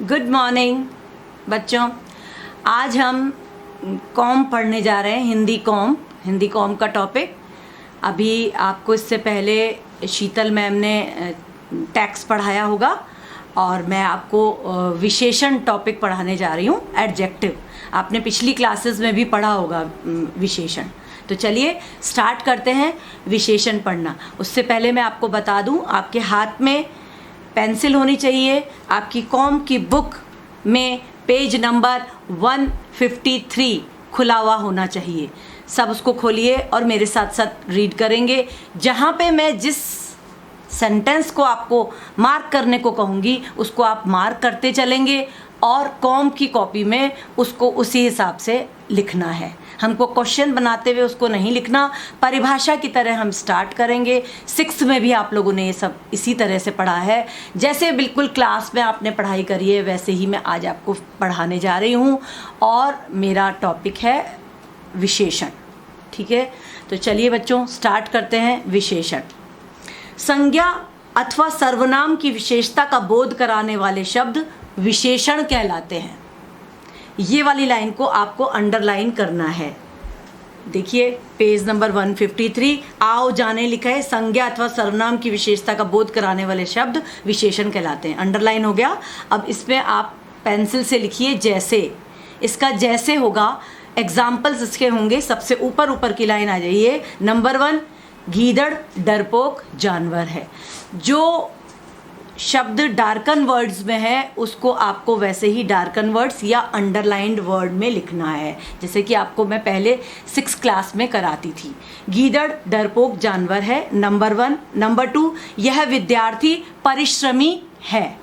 Good morning बच्चों। आज हम कॉम पढ़ने जा रहे हैं, हिंदी कॉम का टॉपिक। अभी आपको इससे पहले शीतल मैम ने टैक्स पढ़ाया होगा और मैं आपको विशेषण टॉपिक पढ़ाने जा रही हूँ, एडजेक्टिव। आपने पिछली क्लासेस में भी पढ़ा होगा विशेषण। तो चलिए स्टार्ट करते हैं विशेषण पढ़ना। उससे पहले मैं आपको बता दूँ, आपके हाथ में पेंसिल होनी चाहिए। आपकी कॉम की बुक में पेज नंबर 153 खुला हुआ होना चाहिए। सब उसको खोलिए और मेरे साथ साथ रीड करेंगे। जहाँ पे मैं जिस सेंटेंस को आपको मार्क करने को कहूँगी उसको आप मार्क करते चलेंगे और कॉम की कॉपी में उसको उसी हिसाब से लिखना है। हमको क्वेश्चन बनाते हुए उसको नहीं लिखना, परिभाषा की तरह हम स्टार्ट करेंगे। 6 में भी आप लोगों ने ये सब इसी तरह से पढ़ा है, जैसे बिल्कुल क्लास में आपने पढ़ाई करी है वैसे ही मैं आज आपको पढ़ाने जा रही हूँ। और मेरा टॉपिक है विशेषण। ठीक है, तो चलिए बच्चों स्टार्ट करते हैं विशेषण। संज्ञा अथवा सर्वनाम की विशेषता का बोध कराने वाले शब्द विशेषण कहलाते हैं। ये वाली लाइन को आपको अंडरलाइन करना है। देखिए पेज नंबर 153 आओ जाने लिखा है, संज्ञा अथवा सर्वनाम की विशेषता का बोध कराने वाले शब्द विशेषण कहलाते हैं। अंडरलाइन हो गया। अब इसमें आप पेंसिल से लिखिए जैसे। इसका जैसे होगा, एग्जाम्पल्स इसके होंगे। सबसे ऊपर की लाइन आ जाइए। नंबर 1, गीदड़ डरपोक जानवर है। जो शब्द डार्कन वर्ड्स में है उसको आपको वैसे ही डार्कन वर्ड्स या अंडरलाइंड वर्ड में लिखना है, जैसे कि आपको मैं पहले 6 क्लास में कराती थी। गीदड़ डरपोक जानवर है, नंबर 1। नंबर 2, यह विद्यार्थी परिश्रमी है।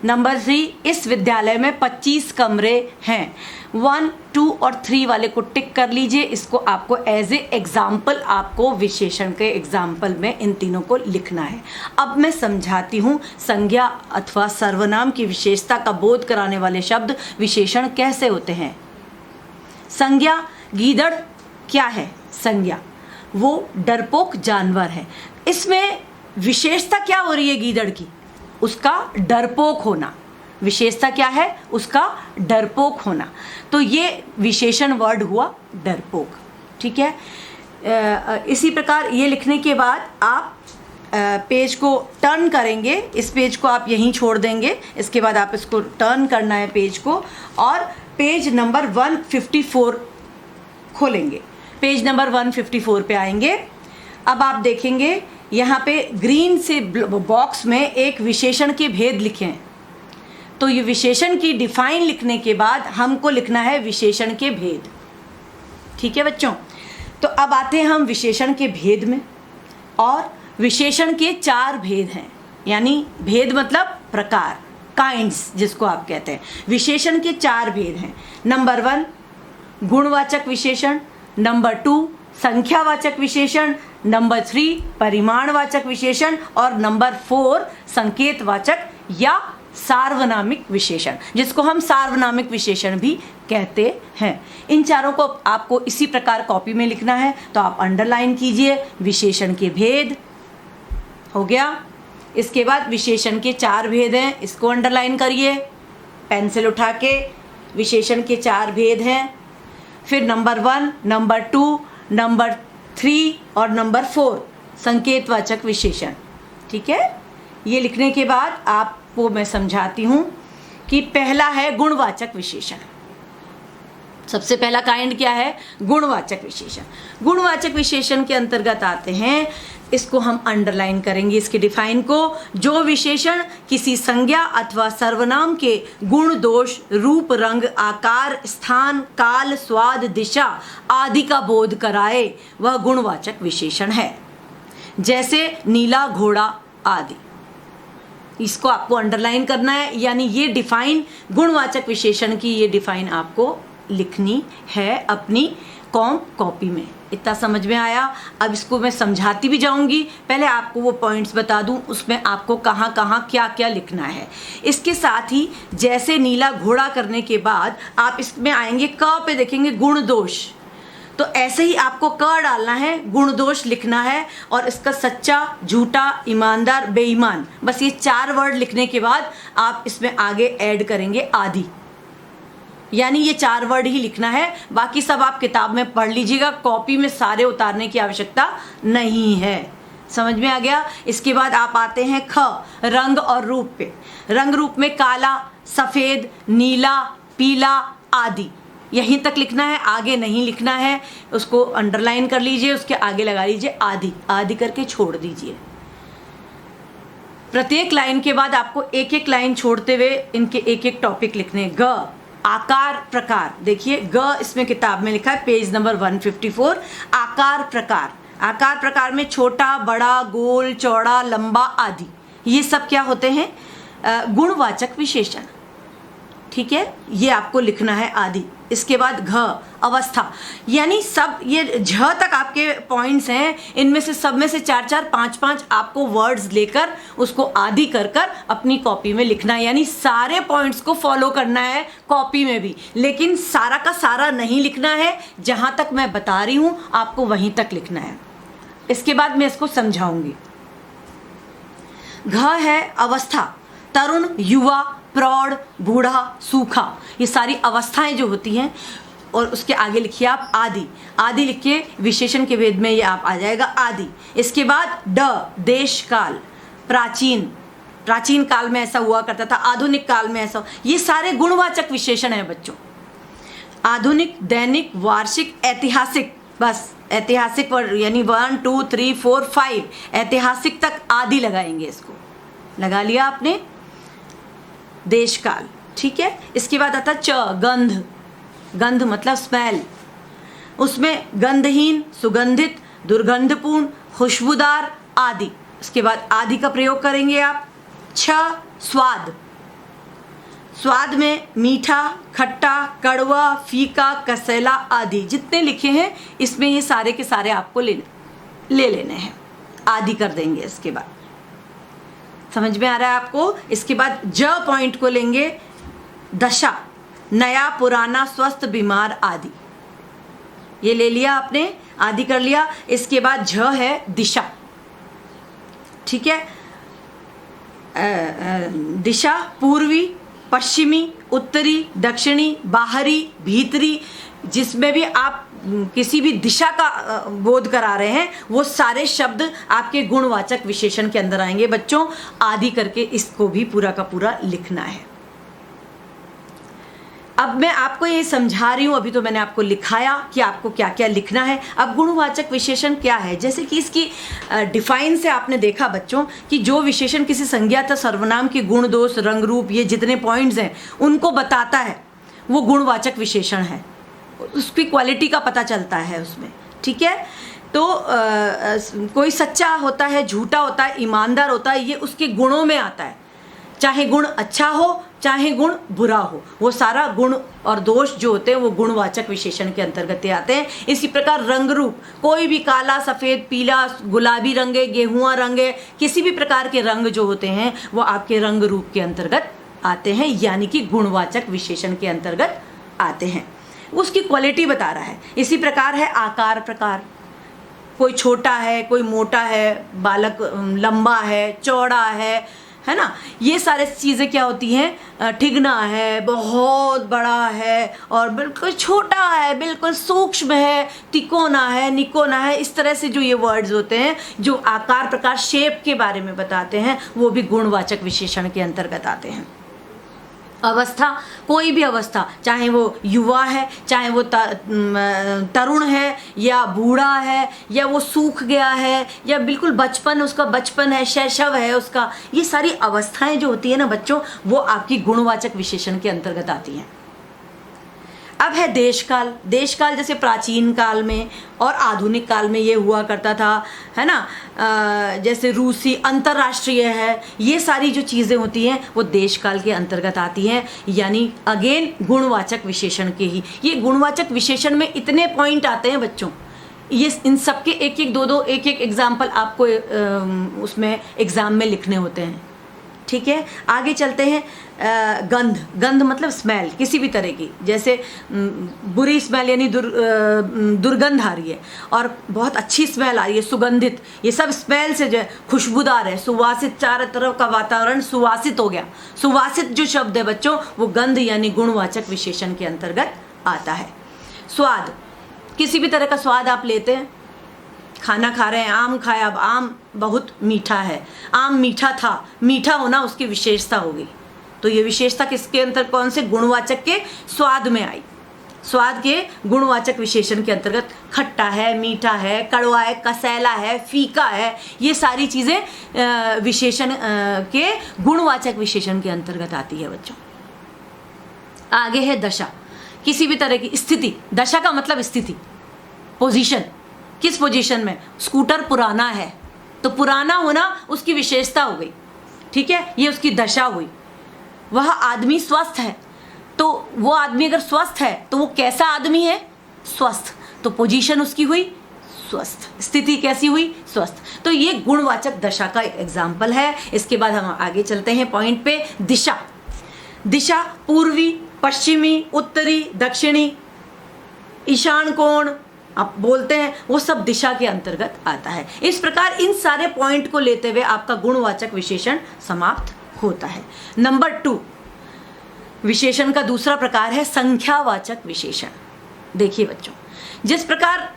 नंबर 3, इस विद्यालय में 25 कमरे हैं। 1, 2 और 3 वाले को टिक कर लीजिए। इसको आपको एज ए एग्जाम्पल, आपको विशेषण के एग्जाम्पल में इन तीनों को लिखना है। अब मैं समझाती हूँ संज्ञा अथवा सर्वनाम की विशेषता का बोध कराने वाले शब्द विशेषण कैसे होते हैं। संज्ञा, गीदड़ क्या है? संज्ञा वो डरपोक जानवर है। इसमें विशेषता क्या हो रही है गीदड़ की? उसका डरपोक होना। विशेषता क्या है? उसका डरपोक होना। तो ये विशेषण वर्ड हुआ डरपोक। ठीक है। इसी प्रकार ये लिखने के बाद आप पेज को टर्न करेंगे। इस पेज को आप यहीं छोड़ देंगे। इसके बाद आप इसको टर्न करना है पेज को, और पेज नंबर 154 खोलेंगे। पेज नंबर 154 पे आएंगे। अब आप देखेंगे यहाँ पे ग्रीन से बॉक्स में एक विशेषण के भेद लिखे हैं। तो ये विशेषण की डिफाइन लिखने के बाद हमको लिखना है विशेषण के भेद। ठीक है बच्चों, तो अब आते हैं हम विशेषण के भेद में। और विशेषण के 4 भेद हैं, यानी भेद मतलब प्रकार, काइंड्स जिसको आप कहते हैं। विशेषण के 4 भेद हैं। नंबर 1, गुणवाचक विशेषण। नंबर 2, संख्यावाचक विशेषण। नंबर 3, परिमाणवाचक विशेषण। और नंबर 4, संकेतवाचक या सार्वनामिक विशेषण, जिसको हम सार्वनामिक विशेषण भी कहते हैं। इन चारों को आपको इसी प्रकार कॉपी में लिखना है। तो आप अंडरलाइन कीजिए विशेषण के भेद। हो गया। इसके बाद विशेषण के 4 भेद हैं, इसको अंडरलाइन करिए पेंसिल उठा के। विशेषण के 4 भेद हैं। फिर नंबर 1, नंबर 2, नंबर 3 और नंबर 4 संकेतवाचक विशेषण। ठीक है। ये लिखने के बाद आपको मैं समझाती हूँ कि पहला है गुणवाचक विशेषण। सबसे पहला काइंड क्या है? गुणवाचक विशेषण। गुणवाचक विशेषण के अंतर्गत आते हैं, इसको हम अंडरलाइन करेंगे इसके डिफाइन को। जो विशेषण किसी संज्ञा अथवा सर्वनाम के गुण, दोष, रूप, रंग, आकार, स्थान, काल, स्वाद, दिशा आदि का बोध कराए वह गुणवाचक विशेषण है। जैसे नीला घोड़ा आदि। इसको आपको अंडरलाइन करना है, यानी ये डिफाइन, गुणवाचक विशेषण की ये डिफाइन आपको लिखनी है अपनी कॉम कॉपी में। इतना समझ में आया? अब इसको मैं समझाती भी जाऊंगी। पहले आपको वो पॉइंट्स बता दूं, उसमें आपको कहाँ कहाँ क्या क्या लिखना है। इसके साथ ही जैसे नीला घोड़ा करने के बाद आप इसमें आएंगे क पे, देखेंगे गुण दोष। तो ऐसे ही आपको क डालना है, गुण दोष लिखना है और इसका सच्चा, झूठा, ईमानदार, बेईमान, बस ये 4 वर्ड लिखने के बाद आप इसमें आगे ऐड करेंगे आदि। यानी ये 4 वर्ड ही लिखना है, बाकी सब आप किताब में पढ़ लीजिएगा, कॉपी में सारे उतारने की आवश्यकता नहीं है। समझ में आ गया। इसके बाद आप आते हैं ख, रंग और रूप पे। रंग रूप में काला, सफ़ेद, नीला, पीला आदि, यहीं तक लिखना है, आगे नहीं लिखना है। उसको अंडरलाइन कर लीजिए, उसके आगे लगा लीजिए आदि, आदि करके छोड़ दीजिए। प्रत्येक लाइन के बाद आपको एक एक लाइन छोड़ते हुए इनके एक एक टॉपिक लिखने। ग, आकार प्रकार, देखिए ग इसमें किताब में लिखा है पेज नंबर 154। आकार प्रकार, आकार प्रकार में छोटा, बड़ा, गोल, चौड़ा, लंबा आदि, ये सब क्या होते हैं? गुणवाचक विशेषण। ठीक है, ये आपको लिखना है आदि। इसके बाद घ, अवस्था, यानी सब ये झ तक आपके पॉइंट्स हैं, इनमें से सब में से 4-4, 5-5 आपको वर्ड्स लेकर उसको आदि कर कर अपनी कॉपी में लिखना है। यानी सारे पॉइंट्स को फॉलो करना है कॉपी में भी, लेकिन सारा का सारा नहीं लिखना है, जहाँ तक मैं बता रही हूँ आपको वहीं तक लिखना है। इसके बाद मैं इसको समझाऊंगी। घ है अवस्था, तरुण, युवा, प्रौढ़, बूढ़ा, सूखा, ये सारी अवस्थाएं जो होती हैं। और उसके आगे लिखिए आप आदि, आदि लिखिए, विशेषण के वेद में ये आप आ जाएगा आदि। इसके बाद ड, देश काल, प्राचीन, प्राचीन काल में ऐसा हुआ करता था, आधुनिक काल में ऐसा, ये सारे गुणवाचक विशेषण हैं बच्चों। आधुनिक, दैनिक, वार्षिक, ऐतिहासिक, बस ऐतिहासिक वर्ड यानी 1 2 3 4 5 ऐतिहासिक तक आदि लगाएंगे। इसको लगा लिया आपने, देश काल। ठीक है, इसके बाद आता च, गंध, गंध मतलब स्मेल, उसमें गंधहीन, सुगंधित, दुर्गंधपूर्ण, खुशबूदार आदि। इसके बाद आदि का प्रयोग करेंगे आप। छ, स्वाद, स्वाद में मीठा, खट्टा, कड़वा, फीका, कसैला आदि, जितने लिखे हैं इसमें ये सारे के सारे आपको ले लेने हैं, आदि कर देंगे। इसके बाद समझ में आ रहा है आपको। इसके बाद ज पॉइंट को लेंगे, दशा, नया, पुराना, स्वस्थ, बीमार आदि, ये ले लिया आपने, आदि कर लिया। इसके बाद झ है दिशा। ठीक है, दिशा पूर्वी, पश्चिमी, उत्तरी, दक्षिणी, बाहरी, भीतरी, जिसमें भी आप किसी भी दिशा का बोध करा रहे हैं वो सारे शब्द आपके गुणवाचक विशेषण के अंदर आएंगे बच्चों। आदि करके इसको भी पूरा का पूरा लिखना है। अब मैं आपको ये समझा रही हूँ, अभी तो मैंने आपको लिखाया कि आपको क्या क्या लिखना है। अब गुणवाचक विशेषण क्या है, जैसे कि इसकी डिफाइन से आपने देखा बच्चों कि जो विशेषण किसी संज्ञा या सर्वनाम के गुण, दोष, रंग, रूप, ये जितने पॉइंट्स हैं उनको बताता है, वो गुणवाचक विशेषण है। उसकी क्वालिटी का पता चलता है उसमें। ठीक है, तो कोई सच्चा होता है, झूठा होता है, ईमानदार होता है, ये उसके गुणों में आता है। चाहे गुण अच्छा हो चाहे गुण बुरा हो, वो सारा गुण और दोष जो होते हैं वो गुणवाचक विशेषण के अंतर्गत आते हैं। इसी प्रकार रंग रूप, कोई भी काला, सफ़ेद, पीला, गुलाबी रंग है, गेहुआ रंग है, किसी भी प्रकार के रंग जो होते हैं वो आपके रंग रूप के अंतर्गत आते हैं, यानी कि गुणवाचक विशेषण के अंतर्गत आते हैं। उसकी क्वालिटी बता रहा है। इसी प्रकार है आकार प्रकार, कोई छोटा है, कोई मोटा है, बालक लंबा है, चौड़ा है ना, ये सारे चीज़ें क्या होती हैं, ठिगना है, बहुत बड़ा है, और बिल्कुल छोटा है, बिल्कुल सूक्ष्म है, तिकोना है, निकोना है, इस तरह से जो ये वर्ड्स होते हैं जो आकार प्रकार शेप के बारे में बताते हैं वो भी गुणवाचक विशेषण के अंतर्गत आते हैं। अवस्था, कोई भी अवस्था, चाहे वो युवा है, चाहे वो तरुण है, या बूढ़ा है, या वो सूख गया है, या बिल्कुल बचपन, उसका बचपन है, शैशव है उसका, ये सारी अवस्थाएं जो होती है ना बच्चों वो आपकी गुणवाचक विशेषण के अंतर्गत आती हैं। अब है देशकाल। देशकाल जैसे प्राचीन काल में और आधुनिक काल में ये हुआ करता था, है ना, जैसे रूसी, अंतर्राष्ट्रीय है, ये सारी जो चीज़ें होती हैं वो देशकाल के अंतर्गत आती हैं, यानी अगेन गुणवाचक विशेषण के ही। ये गुणवाचक विशेषण में इतने पॉइंट आते हैं बच्चों, ये इन सब के एक एक दो दो एक एक एग्जाम्पल आपको उसमें एग्ज़ाम में लिखने होते हैं। ठीक है, आगे चलते हैं। गंध, गंध मतलब स्मेल किसी भी तरह की, जैसे बुरी स्मेल यानी दुर्गंध आ रही है और बहुत अच्छी स्मेल आ रही है, सुगंधित, ये सब स्मेल से जो है खुशबूदार है, सुवासित, चारों तरफ का वातावरण सुवासित हो गया। सुवासित जो शब्द है बच्चों वो गंध यानी गुणवाचक विशेषण के अंतर्गत आता है। स्वाद, किसी भी तरह का स्वाद आप लेते हैं, खाना खा रहे हैं, आम खाया, अब आम बहुत मीठा है, आम मीठा था, मीठा होना उसकी विशेषता हो गई, तो ये विशेषता किसके अंतर, कौन से गुणवाचक के, स्वाद में आई, स्वाद के गुणवाचक विशेषण के अंतर्गत। खट्टा है, मीठा है, कड़वा है, कसैला है, फीका है, ये सारी चीज़ें विशेषण के गुणवाचक विशेषण के अंतर्गत आती है बच्चों। आगे है दशा, किसी भी तरह की स्थिति, दशा का मतलब स्थिति, पोजीशन, किस पोजीशन में, स्कूटर पुराना है तो पुराना होना उसकी विशेषता हो गई, ठीक है, ये उसकी दशा हुई। वह आदमी स्वस्थ है, तो वो आदमी अगर स्वस्थ है तो वो कैसा आदमी है, स्वस्थ, तो पोजीशन उसकी हुई स्वस्थ, स्थिति कैसी हुई, स्वस्थ, तो ये गुणवाचक दशा का एक एग्जाम्पल है। इसके बाद हम आगे चलते हैं पॉइंट पे। दिशा, दिशा पूर्वी, पश्चिमी, उत्तरी, दक्षिणी, ईशान कोण आप बोलते हैं, वो सब दिशा के अंतर्गत आता है। इस प्रकार इन सारे पॉइंट को लेते हुए आपका गुणवाचक विशेषण समाप्त होता है। नंबर 2, विशेषण का दूसरा प्रकार है संख्यावाचक विशेषण। देखिए बच्चों, जिस प्रकार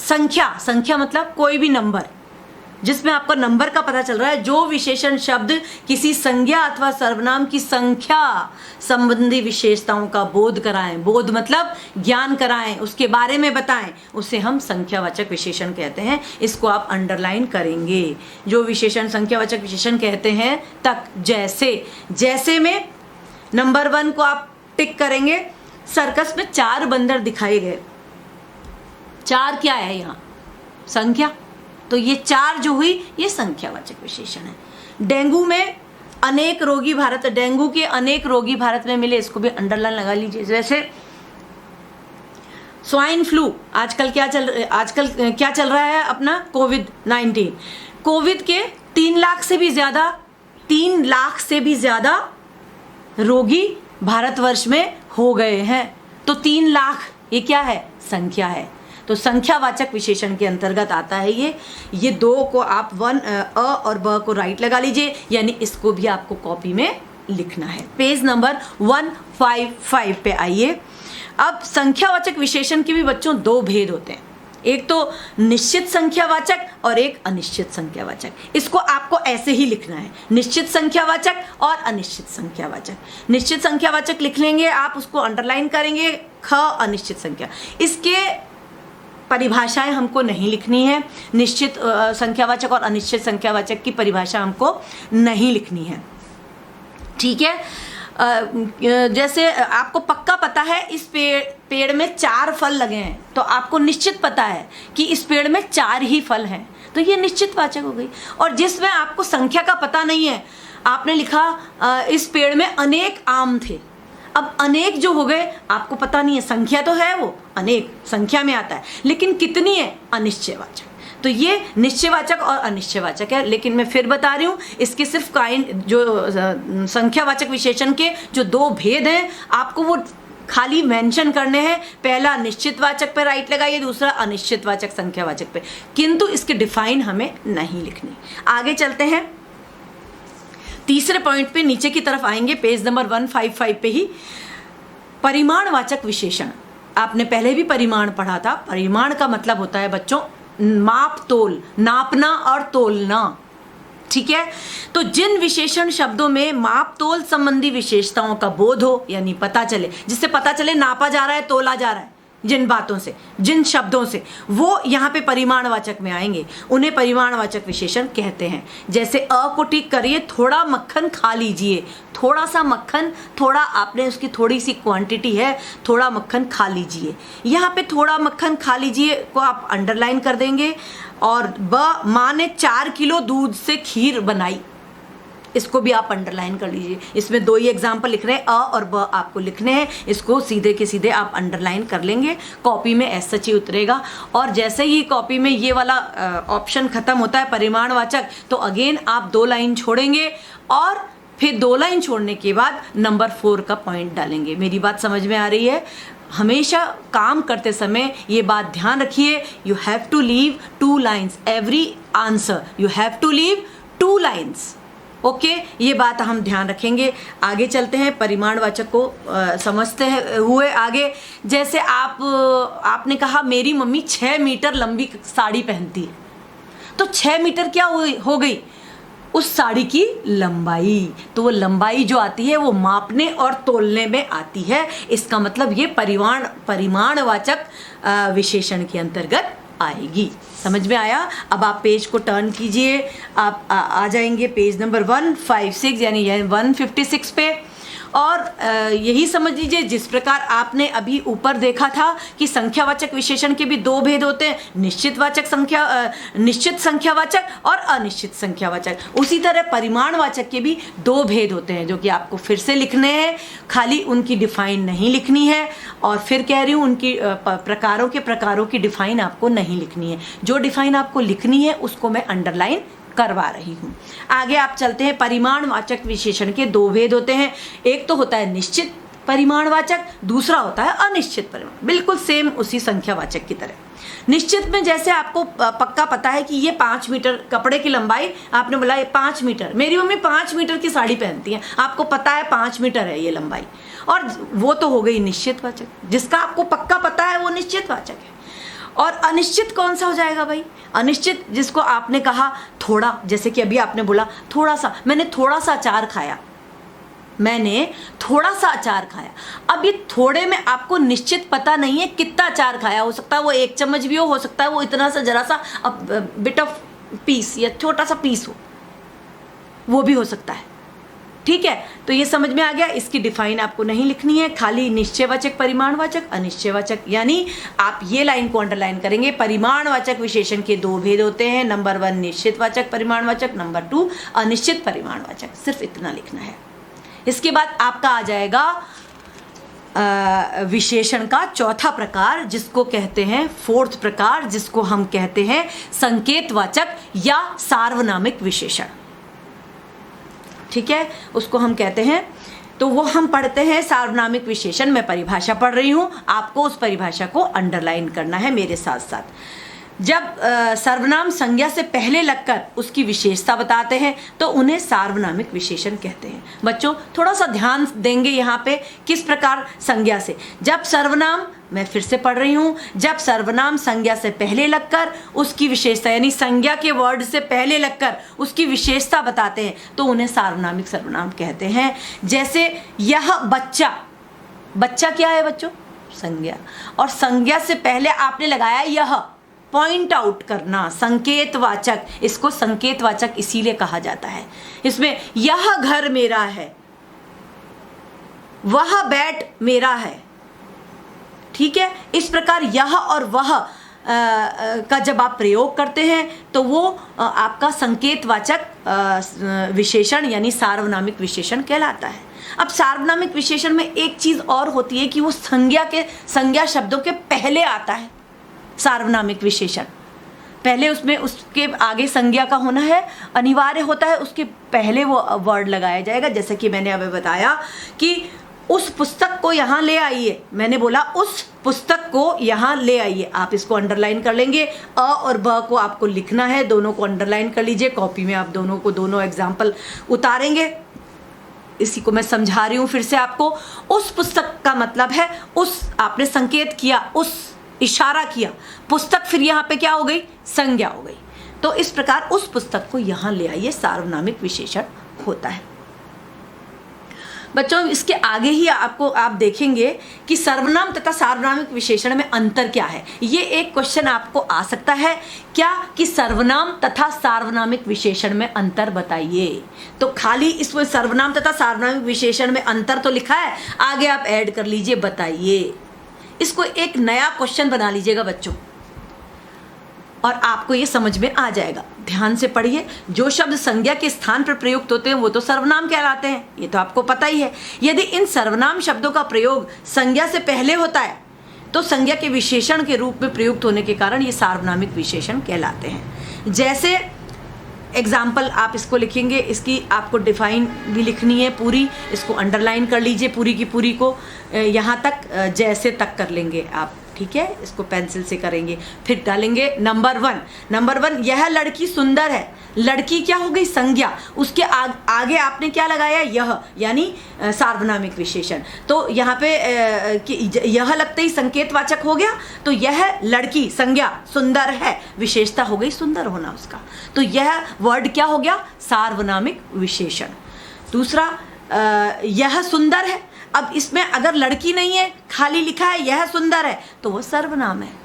संख्या, संख्या मतलब कोई भी नंबर, जिसमें आपका नंबर का पता चल रहा है, जो विशेषण शब्द किसी संज्ञा अथवा सर्वनाम की संख्या संबंधी विशेषताओं का बोध कराएं, बोध मतलब ज्ञान कराएं, उसके बारे में बताएं, उसे हम संख्यावाचक विशेषण कहते हैं। इसको आप अंडरलाइन करेंगे। जो विशेषण संख्यावाचक विशेषण कहते हैं तक, जैसे, जैसे में नंबर 1 को आप टिक करेंगे। सर्कस में 4 बंदर दिखाए गए, 4 क्या है यहाँ, संख्या, तो ये 4 जो हुई ये संख्यावाचक विशेषण है। डेंगू में अनेक रोगी भारत, डेंगू के अनेक रोगी भारत में मिले, इसको भी अंडरलाइन लगा लीजिए। जैसे स्वाइन फ्लू, आजकल क्या चल रहा है अपना, कोविड-19, कोविड के 3 लाख से भी ज़्यादा रोगी भारतवर्ष में हो गए हैं। तो 3 लाख ये क्या है, संख्या है, तो संख्यावाचक विशेषण के अंतर्गत आता है ये 2 को आप 1 अ और ब को राइट लगा लीजिए, यानी इसको भी आपको कॉपी में लिखना है। पेज नंबर 155 पे आइए। अब संख्यावाचक विशेषण के भी बच्चों 2 भेद होते हैं, एक तो निश्चित संख्यावाचक और एक अनिश्चित संख्यावाचक। इसको आपको ऐसे ही लिखना है, निश्चित संख्यावाचक और अनिश्चित संख्यावाचक। निश्चित संख्यावाचक लिख लेंगे आप, उसको अंडरलाइन करेंगे, ख अनिश्चित संख्या, इसके परिभाषाएं हमको नहीं लिखनी है। निश्चित संख्यावाचक और अनिश्चित संख्यावाचक की परिभाषा हमको नहीं लिखनी है, ठीक है। जैसे आपको पक्का पता है इस पेड़ में 4 फल लगे हैं, तो आपको निश्चित पता है कि इस पेड़ में 4 ही फल हैं, तो ये निश्चित वाचक हो गई। और जिसमें आपको संख्या का पता नहीं है, आपने लिखा इस पेड़ में अनेक आम थे, अब अनेक जो हो गए आपको पता नहीं है, संख्या तो है वो अनेक संख्या में आता है, लेकिन कितनी है, अनिश्चयवाचक। तो ये निश्चयवाचक और अनिश्चयवाचक है। लेकिन मैं फिर बता रही हूँ, इसके सिर्फ जो संख्यावाचक विशेषण के जो 2 भेद हैं आपको वो खाली मेंशन करने हैं। पहला निश्चितवाचक पे राइट लगाइए, दूसरा अनिश्चितवाचक संख्यावाचक पे, किंतु इसके डिफाइन हमें नहीं लिखनी। आगे चलते हैं, तीसरे पॉइंट पे नीचे की तरफ आएंगे, पेज नंबर 155 पे ही। परिमाणवाचक विशेषण, आपने पहले भी परिमाण पढ़ा था। परिमाण का मतलब होता है बच्चों माप तोल, नापना और तोलना, ठीक है। तो जिन विशेषण शब्दों में माप तोल संबंधी विशेषताओं का बोध हो, यानी पता चले, जिससे पता चले नापा जा रहा है, तोला जा रहा है, जिन बातों से, जिन शब्दों से, वो यहाँ पे परिमाणवाचक में आएंगे, उन्हें परिमाणवाचक विशेषण कहते हैं। जैसे अ को टिक करिए, थोड़ा मक्खन खा लीजिए, थोड़ा सा मक्खन, थोड़ा आपने उसकी थोड़ी सी क्वांटिटी है, थोड़ा मक्खन खा लीजिए। यहाँ पे थोड़ा मक्खन खा लीजिए को आप अंडरलाइन कर देंगे। और ब, माँ ने 4 किलो दूध से खीर बनाई, इसको भी आप अंडरलाइन कर लीजिए। इसमें 2 ही एग्जाम्पल लिख रहे हैं, अ और ब आपको लिखने हैं, इसको सीधे के सीधे आप अंडरलाइन कर लेंगे, कॉपी में ऐसा ही उतरेगा। और जैसे ही कॉपी में ये वाला ऑप्शन खत्म होता है परिमाणवाचक, तो अगेन आप 2 लाइन छोड़ेंगे और फिर 2 लाइन छोड़ने के बाद नंबर 4 का पॉइंट डालेंगे। मेरी बात समझ में आ रही है? हमेशा काम करते समय ये बात ध्यान रखिए, you have to leave 2 lines every answer, you have to leave 2 lines. Okay, ये बात हम ध्यान रखेंगे। आगे चलते हैं, परिमाणवाचक को समझते हुए आगे। जैसे आपने कहा मेरी मम्मी 6 मीटर लंबी साड़ी पहनती है, तो 6 मीटर क्या हो गई? उस साड़ी की लंबाई। तो वो लंबाई जो आती है वो मापने और तोलने में आती है। इसका मतलब ये परिमाणवाचक विशेषण के अंतर्गत आएगी। समझ में आया? अब आप पेज को टर्न कीजिए, आप आ जाएंगे पेज नंबर 156 यानी 156 पे। और यही समझ लीजिए, जिस प्रकार आपने अभी ऊपर देखा था कि संख्यावाचक विशेषण के भी 2 भेद होते हैं, निश्चित संख्यावाचक और अनिश्चित संख्यावाचक, उसी तरह परिमाणवाचक के भी 2 भेद होते हैं जो कि आपको फिर से लिखने हैं, खाली उनकी डिफाइन नहीं लिखनी है। और फिर कह रही हूँ, उनकी प्रकारों की डिफाइन आपको नहीं लिखनी है। जो डिफाइन आपको लिखनी है उसको मैं अंडरलाइन करवा रही हूँ। आगे आप चलते हैं। परिमाणवाचक विशेषण के 2 भेद होते हैं, एक तो होता है निश्चित परिमाणवाचक, दूसरा होता है अनिश्चित परिमाण। बिल्कुल सेम उसी संख्यावाचक की तरह। निश्चित में जैसे आपको पक्का पता है कि ये 5 मीटर कपड़े की लंबाई, आपने बोला ये 5 मीटर, मेरी मम्मी 5 मीटर की साड़ी पहनती है, आपको पता है 5 मीटर है ये लंबाई, और वो तो हो गई निश्चितवाचक। जिसका आपको पक्का पता है वो निश्चितवाचक है। और अनिश्चित कौन सा हो जाएगा भाई? अनिश्चित जिसको आपने कहा थोड़ा, जैसे कि अभी आपने बोला थोड़ा सा, मैंने थोड़ा सा अचार खाया, मैंने थोड़ा सा अचार खाया। अब ये थोड़े में आपको निश्चित पता नहीं है कितना अचार खाया, हो सकता है वो 1 चम्मच भी हो सकता है वो इतना सा जरा सा बिट ऑफ पीस या छोटा सा पीस हो, वो भी हो सकता है। ठीक है, तो ये समझ में आ गया। इसकी डिफाइन आपको नहीं लिखनी है, खाली निश्चयवाचक, परिमाणवाचक, अनिश्चयवाचक। यानी आप ये लाइन को अंडरलाइन करेंगे। परिमाणवाचक विशेषण के 2 भेद होते हैं, नंबर 1 निश्चितवाचक परिमाणवाचक, नंबर 2 अनिश्चित परिमाणवाचक। सिर्फ इतना लिखना है। इसके बाद आपका आ जाएगा विशेषण का चौथा प्रकार, जिसको कहते हैं 4th प्रकार, जिसको हम कहते हैं संकेतवाचक या सार्वनामिक विशेषण। ठीक है, उसको हम कहते हैं। तो वो हम पढ़ते हैं सार्वनामिक विशेषण। मैं परिभाषा पढ़ रही हूँ, आपको उस परिभाषा को अंडरलाइन करना है मेरे साथ साथ। जब सर्वनाम संज्ञा से पहले लगकर उसकी विशेषता बताते हैं तो उन्हें सार्वनामिक विशेषण कहते हैं। बच्चों थोड़ा सा ध्यान देंगे यहाँ पे, किस प्रकार संज्ञा से, जब सर्वनाम, मैं फिर से पढ़ रही हूँ, जब सर्वनाम संज्ञा से पहले लगकर उसकी विशेषता, यानी संज्ञा के वर्ड से पहले लगकर उसकी विशेषता बताते हैं तो उन्हें सार्वनामिक सर्वनाम कहते हैं। जैसे यह बच्चा, बच्चा क्या है बच्चों? संज्ञा। और संज्ञा से पहले आपने लगाया यह, पॉइंट आउट करना, संकेतवाचक। इसको संकेतवाचक इसीलिए कहा जाता है। इसमें यह घर मेरा है, वह बैट मेरा है। ठीक है, इस प्रकार यह और वह का जब आप प्रयोग करते हैं तो वो आपका संकेतवाचक विशेषण यानी सार्वनामिक विशेषण कहलाता है। अब सार्वनामिक विशेषण में एक चीज और होती है कि वो संज्ञा शब्दों के पहले आता है। सार्वनामिक विशेषण पहले, उसमें उसके आगे संज्ञा का होना है अनिवार्य होता है, उसके पहले वो वर्ड लगाया जाएगा। जैसे कि मैंने अभी बताया कि उस पुस्तक को यहाँ ले आइए, मैंने बोला उस पुस्तक को यहाँ ले आइए। आप इसको अंडरलाइन कर लेंगे। अ और ब को आपको लिखना है, दोनों को अंडरलाइन कर लीजिए। कॉपी में आप दोनों एग्जाम्पल उतारेंगे। इसी को मैं समझा रही हूँ फिर से आपको। उस पुस्तक का मतलब है उस, आपने संकेत किया, उस इशारा किया, पुस्तक फिर यहाँ पे क्या हो गई? संज्ञा हो गई। तो इस प्रकार उस पुस्तक को यहाँ ले आइए सार्वनामिक विशेषण होता है। बच्चों इसके आगे ही आप देखेंगे कि सर्वनाम तथा सार्वनामिक विशेषण में अंतर क्या है। ये एक क्वेश्चन आपको आ सकता है क्या कि सर्वनाम तथा सार्वनामिक विशेषण में अंतर बताइए। तो खाली इसमें सर्वनाम तथा सार्वनामिक विशेषण में अंतर तो लिखा है, आगे आप ऐड कर लीजिए बताइए। इसको एक नया क्वेश्चन बना लीजिएगा बच्चों, और आपको ये समझ में आ जाएगा। ध्यान से पढ़िए। जो शब्द संज्ञा के स्थान पर प्रयुक्त होते हैं वो तो सर्वनाम कहलाते हैं, ये तो आपको पता ही है। यदि इन सर्वनाम शब्दों का प्रयोग संज्ञा से पहले होता है तो संज्ञा के विशेषण के रूप में प्रयुक्त होने के कारण ये सार्वनामिक विशेषण कहलाते हैं। जैसे एग्जाम्पल आप इसको लिखेंगे, इसकी आपको डिफाइन भी लिखनी है पूरी, इसको अंडरलाइन कर लीजिए पूरी की पूरी को, यहाँ तक जैसे तक कर लेंगे आप, ठीक है। इसको पेंसिल से करेंगे, फिर डालेंगे नंबर 1। नंबर 1, यह लड़की सुंदर है। लड़की क्या हो गई? संज्ञा। उसके आगे आपने क्या लगाया? यह, यानी सार्वनामिक विशेषण। तो यहाँ पे यह लगते ही संकेतवाचक हो गया, तो यह लड़की संज्ञा, सुंदर है, विशेषता हो गई सुंदर होना उसका, तो यह वर्ड क्या हो गया? सार्वनामिक विशेषण। दूसरा, यह सुंदर है। अब इसमें अगर लड़की नहीं है, खाली लिखा है यह सुंदर है, तो वह सर्वनाम है।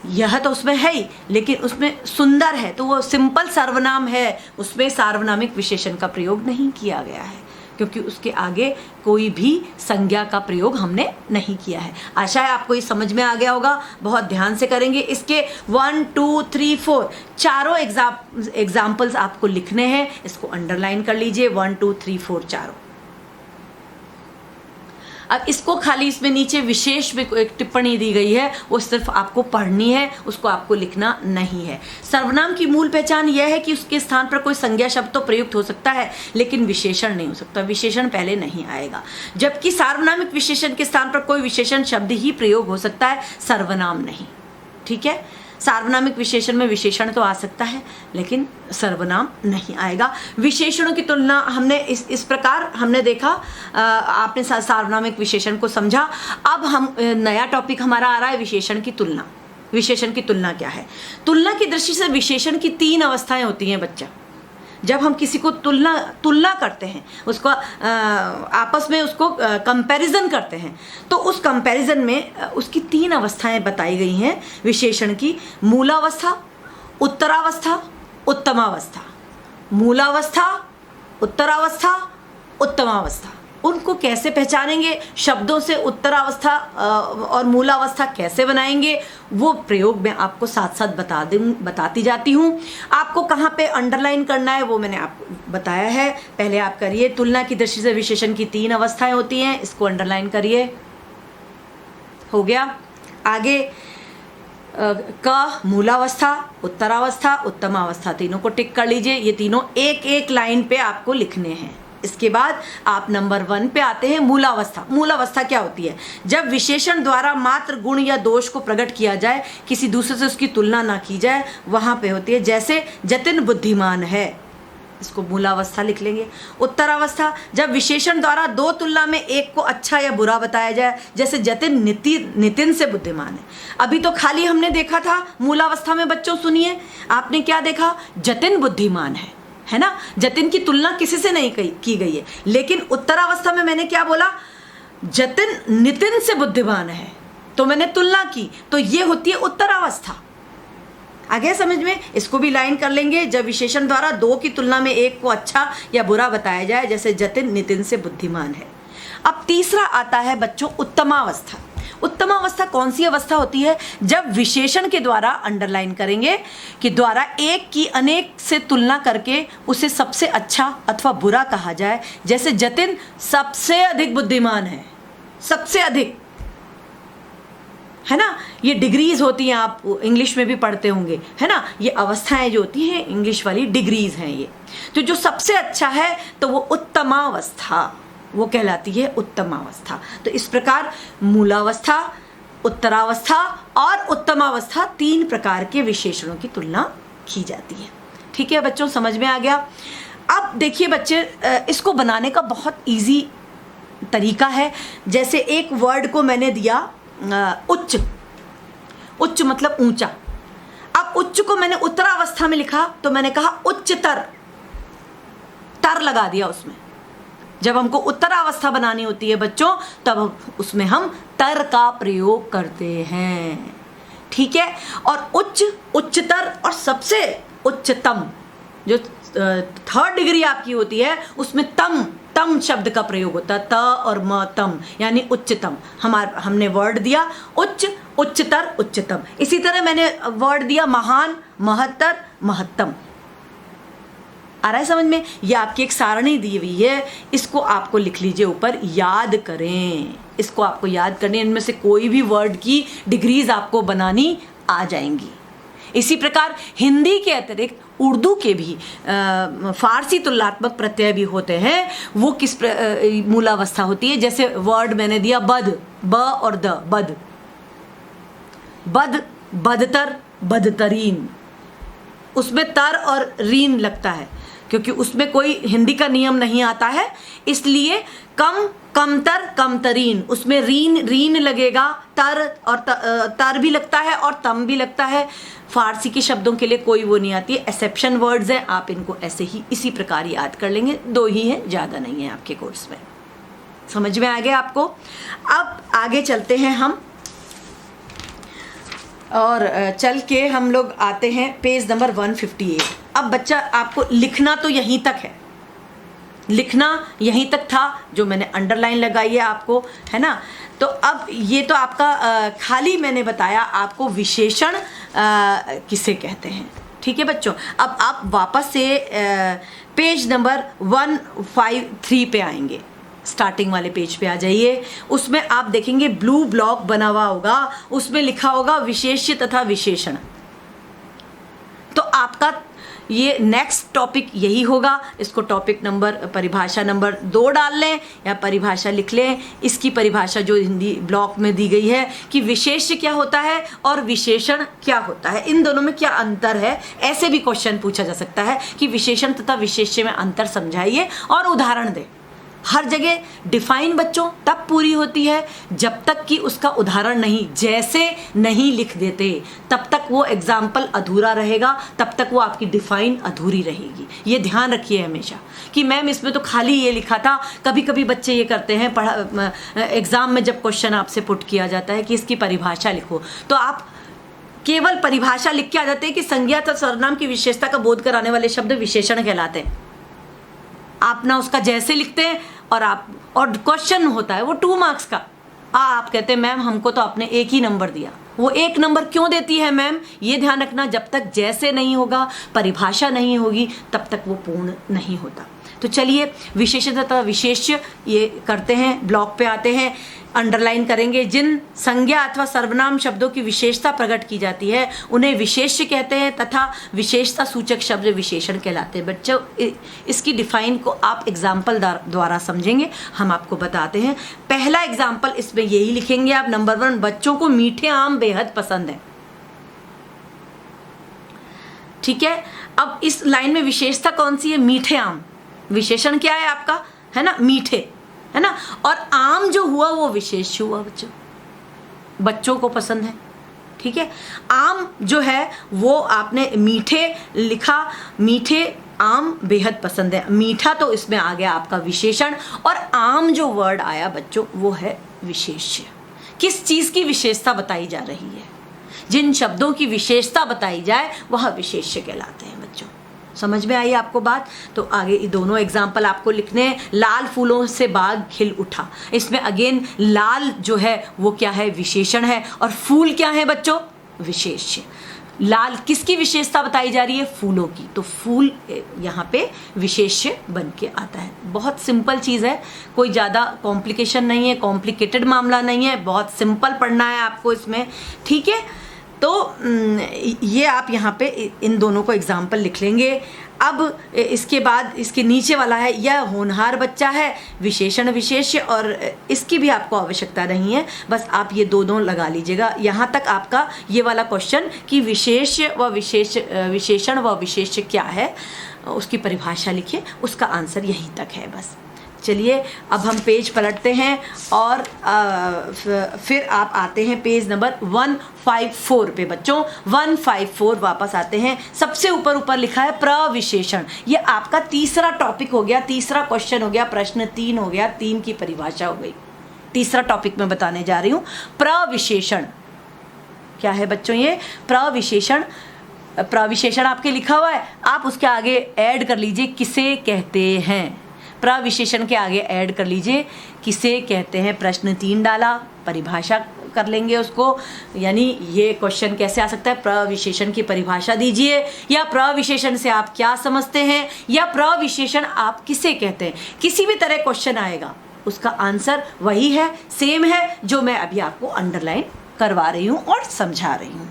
यह तो उसमें है ही, लेकिन उसमें सुंदर है तो वो सिंपल सर्वनाम है, उसमें सार्वनामिक विशेषण का प्रयोग नहीं किया गया है, क्योंकि उसके आगे कोई भी संज्ञा का प्रयोग हमने नहीं किया है। आशा है आपको ये समझ में आ गया होगा। बहुत ध्यान से करेंगे। इसके 1 2 3 4 चारों एग्जाम्पल्स आपको लिखने हैं। इसको अंडरलाइन कर लीजिए, 1 2 3 4 चारों। अब इसको खाली इसमें नीचे विशेष में एक टिप्पणी दी गई है, वो सिर्फ आपको पढ़नी है, उसको आपको लिखना नहीं है। सर्वनाम की मूल पहचान यह है कि उसके स्थान पर कोई संज्ञा शब्द तो प्रयुक्त हो सकता है, लेकिन विशेषण नहीं हो सकता, विशेषण पहले नहीं आएगा। जबकि सार्वनामिक विशेषण के स्थान पर कोई विशेषण शब्द ही प्रयोग हो सकता है, सर्वनाम नहीं, ठीक है। सार्वनामिक विशेषण में विशेषण तो आ सकता है, लेकिन सर्वनाम नहीं आएगा। विशेषणों की तुलना हमने इस प्रकार हमने देखा, आपने सार्वनामिक विशेषण को समझा। अब हम नया टॉपिक हमारा आ रहा है विशेषण की तुलना। विशेषण की तुलना क्या है? तुलना की दृष्टि से विशेषण की 3 अवस्थाएं होती हैं बच्चा। जब हम किसी को तुलना करते हैं, उसको आपस में उसको कंपैरिजन करते हैं, तो उस कंपैरिजन में उसकी 3 अवस्थाएं बताई गई हैं विशेषण की। मूलावस्था, उत्तरावस्था, उत्तमावस्था। मूलावस्था, उत्तरावस्था, उत्तमावस्था। उनको कैसे पहचानेंगे? शब्दों से उत्तरावस्था और मूलावस्था कैसे बनाएंगे, वो प्रयोग मैं आपको साथ साथ बताती जाती हूँ। आपको कहाँ पे अंडरलाइन करना है वो मैंने आपको बताया है, पहले आप करिए। तुलना की दृष्टि से विशेषण की 3 अवस्थाएं होती हैं, इसको अंडरलाइन करिए। हो गया। आगे क मूलावस्था, उत्तरावस्था, उत्तमावस्था, तीनों को टिक कर लीजिए। ये तीनों एक एक लाइन पे आपको लिखने हैं। इसके बाद आप नंबर 1 पे आते हैं, मूलावस्था। मूलावस्था क्या होती है? जब विशेषण द्वारा मात्र गुण या दोष को प्रकट किया जाए, किसी दूसरे से उसकी तुलना ना की जाए, वहां पे होती है। जैसे जतिन बुद्धिमान है, इसको मूलावस्था लिख लेंगे। उत्तरावस्था, जब विशेषण द्वारा 2 तुलना में एक को अच्छा या बुरा बताया जाए, जैसे जतिन नितिन से बुद्धिमान है। अभी तो खाली हमने देखा था मूलावस्था में, बच्चों सुनिए, आपने क्या देखा? जतिन बुद्धिमान है ना। जतिन की तुलना किसी से नहीं की गई है। लेकिन उत्तरावस्था में मैंने क्या बोला? जतिन नितिन से बुद्धिमान है, तो मैंने तुलना की, तो ये होती है उत्तरावस्था। आगे समझ में? इसको भी लाइन कर लेंगे। जब विशेषण द्वारा 2 की तुलना में एक को अच्छा या बुरा बताया जाए, जैसे जतिन नितिन से बुद्धिमान है। अब तीसरा आता है बच्चों उत्तमावस्था। उत्तमावस्था कौन सी अवस्था होती है? जब विशेषण के द्वारा, अंडरलाइन करेंगे, कि द्वारा एक की अनेक से तुलना करके उसे सबसे अच्छा अथवा बुरा कहा जाए। जैसे जतिन सबसे अधिक बुद्धिमान है, सबसे अधिक, है ना। ये डिग्रीज होती हैं, आप इंग्लिश में भी पढ़ते होंगे, है ना। ये अवस्थाएं जो होती हैं इंग्लिश वाली, डिग्रीज हैं ये। तो जो सबसे अच्छा है तो वो उत्तमावस्था, वो कहलाती है उत्तमावस्था। तो इस प्रकार मूलावस्था, उत्तरावस्था और उत्तमावस्था 3 प्रकार के विशेषणों की तुलना की जाती है। ठीक है बच्चों, समझ में आ गया। अब देखिए बच्चे, इसको बनाने का बहुत इजी तरीका है। जैसे एक वर्ड को मैंने दिया उच्च, उच्च मतलब ऊंचा। अब उच्च को मैंने उत्तरावस्था में लिखा, तो मैंने कहा उच्चतर, तर लगा दिया उसमें। जब हमको उत्तरावस्था बनानी होती है बच्चों, तब उसमें हम तर का प्रयोग करते हैं, ठीक है। और उच्च, उच्चतर और सबसे उच्चतम, जो 3rd डिग्री आपकी होती है, उसमें तम शब्द का प्रयोग होता है। त और म, तम, यानी उच्चतम। हमने वर्ड दिया उच्च, उच्चतर, उच्चतम। इसी तरह मैंने वर्ड दिया महान, महत्तर, महत्तम। आ रहा है समझ में? ये आपकी एक सारणी दी हुई है, इसको आपको लिख लीजिए ऊपर, याद करें। इसको आपको याद करने, इनमें से कोई भी वर्ड की डिग्रीज आपको बनानी आ जाएंगी। इसी प्रकार हिंदी के अतिरिक्त उर्दू के भी फारसी तुलनात्मक प्रत्यय भी होते हैं, वो किस मूलावस्था होती है। जैसे वर्ड मैंने दिया बद, ब और द, बद, बद, बदतर, बदतरीन, उसमें तर और रीन लगता है क्योंकि उसमें कोई हिंदी का नियम नहीं आता है, इसलिए कम, कमतर, कमतरीन, उसमें रीन लगेगा, तर और तर भी लगता है और तम भी लगता है। फारसी के शब्दों के लिए कोई वो नहीं आती है, एक्सेप्शन वर्ड्स हैं, आप इनको ऐसे ही इसी प्रकार याद कर लेंगे, 2 ही हैं, ज़्यादा नहीं है आपके कोर्स में। समझ में आ गया आपको? अब आगे चलते हैं हम, और चल के हम लोग आते हैं पेज नंबर 158। अब बच्चा आपको लिखना तो यहीं तक है, लिखना यहीं तक था जो मैंने अंडरलाइन लगाई है आपको, है ना। तो अब ये तो आपका खाली मैंने बताया आपको विशेषण किसे कहते हैं, ठीक है बच्चों। अब आप वापस से पेज नंबर 153 पे आएंगे, स्टार्टिंग वाले पेज पे आ जाइए। उसमें आप देखेंगे ब्लू ब्लॉक बना हुआ होगा, उसमें लिखा होगा विशेष्य तथा विशेषण। तो आपका ये नेक्स्ट टॉपिक यही होगा। इसको टॉपिक नंबर, परिभाषा नंबर 2 डाल लें या परिभाषा लिख लें। इसकी परिभाषा जो हिंदी ब्लॉक में दी गई है कि विशेष्य क्या होता है और विशेषण क्या होता है, इन दोनों में क्या अंतर है, ऐसे भी क्वेश्चन पूछा जा सकता है कि विशेषण तथा विशेष्य में अंतर समझाइए और उदाहरण दें। हर जगह डिफाइन बच्चों तब पूरी होती है जब तक कि उसका उदाहरण नहीं, जैसे नहीं लिख देते तब तक वो एग्जाम्पल अधूरा रहेगा, तब तक वो आपकी डिफाइन अधूरी रहेगी। ये ध्यान रखिए हमेशा कि मैम इसमें तो खाली ये लिखा था। कभी कभी बच्चे ये करते हैं, एग्जाम में जब क्वेश्चन आपसे पुट किया जाता है कि इसकी परिभाषा लिखो, तो आप केवल परिभाषा लिख के आ जाते हैं कि संज्ञा तथा सर्वनाम की विशेषता का बोध कराने वाले शब्द विशेषण कहलाते हैं। आप ना उसका जैसे लिखते हैं और क्वेश्चन होता है वो 2 मार्क्स का। आप कहते हैं मैम हमको तो आपने 1 ही नंबर दिया। वो 1 नंबर क्यों देती है मैम, ये ध्यान रखना, जब तक जैसे नहीं होगा, परिभाषा नहीं होगी, तब तक वो पूर्ण नहीं होता। तो चलिए विशेषण तथा विशेष्य ये करते हैं, ब्लॉक पे आते हैं, अंडरलाइन करेंगे। जिन संज्ञा अथवा सर्वनाम शब्दों की विशेषता प्रकट की जाती है उन्हें विशेष्य कहते हैं तथा विशेषता सूचक शब्द विशेषण कहलाते हैं। बच्चों इसकी डिफाइन को आप एग्जाम्पल द्वारा समझेंगे, हम आपको बताते हैं। पहला एग्जाम्पल इसमें यही लिखेंगे आप, नंबर 1, बच्चों को मीठे आम बेहद पसंद है। ठीक है, अब इस लाइन में विशेषता कौन सी है, मीठे आम। विशेषण क्या है आपका, है ना, मीठे, है ना, और आम जो हुआ वो विशेष हुआ बच्चों, बच्चों को पसंद है। ठीक है, आम जो है वो आपने मीठे लिखा, मीठे आम बेहद पसंद है, मीठा तो इसमें आ गया आपका विशेषण, और आम जो वर्ड आया बच्चों वो है विशेष्य। किस चीज की विशेषता बताई जा रही है, जिन शब्दों की विशेषता बताई जाए वह विशेष्य कहलाते हैं बच्चों। समझ में आई आपको बात? तो आगे ये दोनों एग्जाम्पल आपको लिखने हैं। लाल फूलों से बाग खिल उठा, इसमें अगेन लाल जो है वो क्या है, विशेषण है, और फूल क्या है बच्चों, विशेष्य। लाल किसकी विशेषता बताई जा रही है, फूलों की, तो फूल यहाँ पे विशेष्य बन के आता है। बहुत सिंपल चीज़ है, कोई ज़्यादा कॉम्प्लिकेशन नहीं है, कॉम्प्लिकेटेड मामला नहीं है, बहुत सिंपल पढ़ना है आपको इसमें। ठीक है, तो ये आप यहाँ पे इन दोनों को एग्जाम्पल लिख लेंगे। अब इसके बाद इसके नीचे वाला है, यह होनहार बच्चा है, विशेषण विशेष्य, और इसकी भी आपको आवश्यकता नहीं है, बस आप ये दोनों लगा लीजिएगा। यहाँ तक आपका ये वाला क्वेश्चन कि विशेष्य व विशेषण व विशेष्य क्या है, उसकी परिभाषा लिखिए, उसका आंसर यहीं तक है बस। चलिए अब हम पेज पलटते हैं और फिर आप आते हैं पेज नंबर 154 पे बच्चों। 154 वापस आते हैं, सबसे ऊपर लिखा है प्रविशेषण। ये आपका तीसरा टॉपिक हो गया, तीसरा क्वेश्चन हो गया, प्रश्न 3 हो गया, 3 की परिभाषा हो गई। तीसरा टॉपिक मैं बताने जा रही हूँ, प्रविशेषण क्या है बच्चों। ये प्रविशेषण, प्रविशेषण आपके लिखा हुआ है, आप उसके आगे ऐड कर लीजिए किसे कहते हैं। प्रविशेषण के आगे ऐड कर लीजिए किसे कहते हैं, प्रश्न 3 डाला, परिभाषा कर लेंगे उसको, यानी ये क्वेश्चन कैसे आ सकता है, प्रविशेषण की परिभाषा दीजिए, या प्रविशेषण से आप क्या समझते हैं, या प्रविशेषण आप किसे कहते हैं। किसी भी तरह क्वेश्चन आएगा उसका आंसर वही है, सेम है, जो मैं अभी आपको अंडरलाइन करवा रही हूँ और समझा रही हूँ।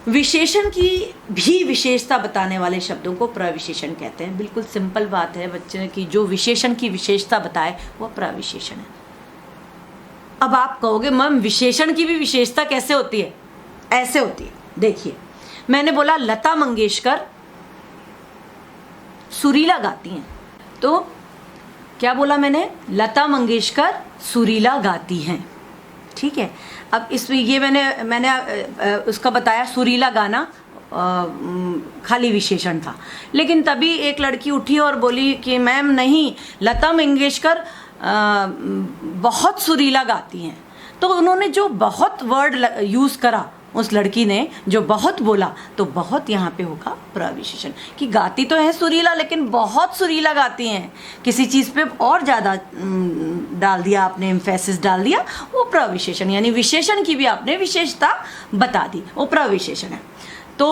विशेषण की भी विशेषता बताने वाले शब्दों को प्रविशेषण कहते हैं। बिल्कुल सिंपल बात है बच्चे की, जो विशेषण की विशेषता बताए वो प्रविशेषण है। अब आप कहोगे मैम विशेषण की भी विशेषता कैसे होती है? ऐसे होती है, देखिए मैंने बोला लता मंगेशकर सुरीला गाती हैं, तो क्या बोला मैंने? लता मंगेशकर सुरीला गाती हैं, ठीक है। अब इसमें ये मैंने उसका बताया सुरीला गाना खाली विशेषण था, लेकिन तभी एक लड़की उठी और बोली कि मैम नहीं, लता मंगेशकर बहुत सुरीला गाती हैं। तो उन्होंने जो बहुत वर्ड यूज़ करा, उस लड़की ने जो बहुत बोला, तो बहुत यहाँ पे होगा प्रविशेषण, कि गाती तो है सुरीला लेकिन बहुत सुरीला गाती हैं। किसी चीज़ पे और ज़्यादा डाल दिया आपने, एम्फेसिस डाल दिया, वो प्रविशेषण, यानी विशेषण की भी आपने विशेषता बता दी, वो प्रविशेषण है। तो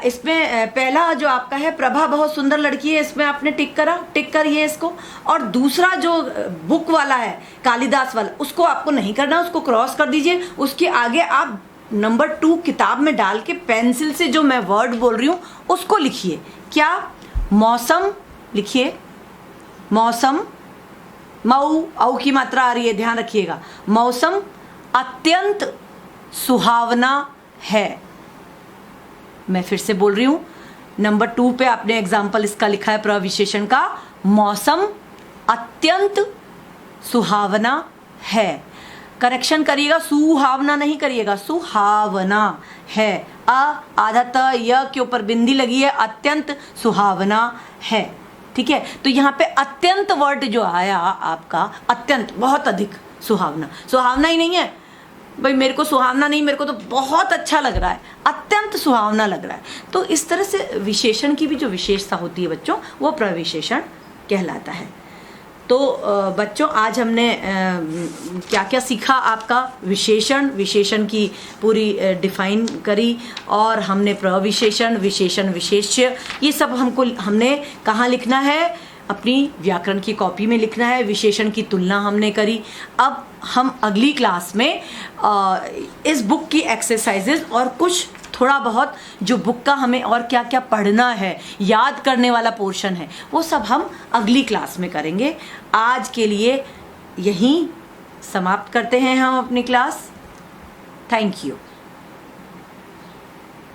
इसमें पहला जो आपका है प्रभा बहुत सुंदर लड़की है, इसमें आपने टिक करिए इसको। और दूसरा जो बुक वाला है कालिदास वाला, उसको आपको नहीं करना, उसको क्रॉस कर दीजिए। उसके आगे आप नंबर 2 किताब में डाल के पेंसिल से जो मैं वर्ड बोल रही हूँ उसको लिखिए। क्या? मौसम लिखिए, मौसम, मऊ, औ की मात्रा आ रही है, ध्यान रखिएगा। मौसम अत्यंत सुहावना है। मैं फिर से बोल रही हूँ, नंबर 2 पे आपने एग्जाम्पल इसका लिखा है प्रविशेषण का, मौसम अत्यंत सुहावना है। करेक्शन करिएगा, सुहावना नहीं करिएगा, सुहावना है। आधा त य के ऊपर बिंदी लगी है, अत्यंत सुहावना है, ठीक है। तो यहाँ पे अत्यंत वर्ड जो आया आपका, अत्यंत, बहुत अधिक, सुहावना, सुहावना ही नहीं है भाई, मेरे को सुहावना नहीं, मेरे को तो बहुत अच्छा लग रहा है, अत्यंत सुहावना लग रहा है। तो इस तरह से विशेषण की भी जो विशेषता होती है बच्चों, वो प्रविशेषण कहलाता है। तो बच्चों आज हमने क्या क्या सीखा, आपका विशेषण की पूरी डिफाइन करी, और हमने प्रविशेषण, विशेषण, विशेष्य, ये सब हमने कहाँ लिखना है? अपनी व्याकरण की कॉपी में लिखना है। विशेषण की तुलना हमने करी। अब हम अगली क्लास में इस बुक की एक्सरसाइजेज और कुछ थोड़ा बहुत जो बुक का हमें और क्या क्या पढ़ना है, याद करने वाला पोर्शन है, वो सब हम अगली क्लास में करेंगे। आज के लिए यहीं समाप्त करते हैं हम अपनी क्लास। Thank you.